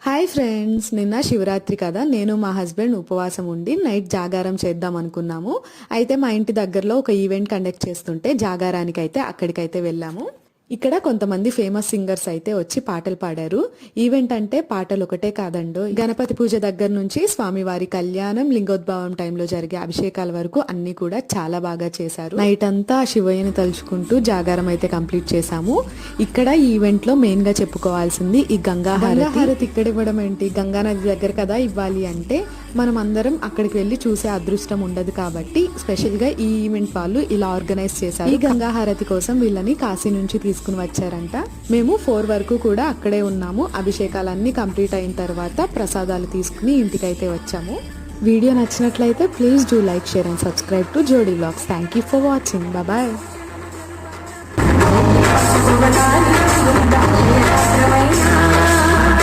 Hi friends, నిన్న శివరాత్రి కదా. నేను మా హస్బెండ్ ఉపవాసం ఉండి నైట్ జాగారం చేద్దాం అనుకున్నాము. అయితే మా ఇంటి దగ్గరలో ఒక ఈవెంట్ కండక్ట్ చేస్తుంటే జాగారానికి అయితే అక్కడికైతే వెళ్ళాము. ఇక్కడ కొంతమంది ఫేమస్ సింగర్స్ అయితే వచ్చి పాటలు పాడారు. ఈవెంట్ అంటే పాటలు ఒకటే కాదండో, గణపతి పూజ దగ్గర నుంచి స్వామివారి కళ్యాణం, లింగోద్భవం టైంలో జరిగే అభిషేకాల వరకు అన్ని కూడా చాలా బాగా చేశారు. నైట్ అంతా శివయ్యని తలుచుకుంటూ జాగారం అయితే కంప్లీట్ చేశాము. ఇక్కడ ఈ ఈవెంట్ లో మెయిన్ గా చెప్పుకోవాల్సింది ఈ గంగా హారతి. ఇక్కడ ఇవ్వడం ఏంటి, గంగా నది దగ్గర కదా ఇవ్వాలి అంటే మనం అందరం అక్కడికి వెళ్ళి చూసే అదృష్టం ఉండదు కాబట్టి స్పెషల్ గా ఈ ఈవెంట్ వాళ్ళు ఇలా ఆర్గనైజ్ చేశారు. ఈ గంగా హారతి కోసం వీళ్ళని కాశీ నుంచి తీసుకుని వచ్చారంట. మేము 4 వరకు కూడా అక్కడే ఉన్నాము. అభిషేకాలన్నీ కంప్లీట్ అయిన తర్వాత ప్రసాదాలు తీసుకుని ఇంటికైతే వచ్చాము. వీడియో నచ్చినట్లయితే please do like, share and subscribe to Jodi vlogs. Thank you for watching. Bye.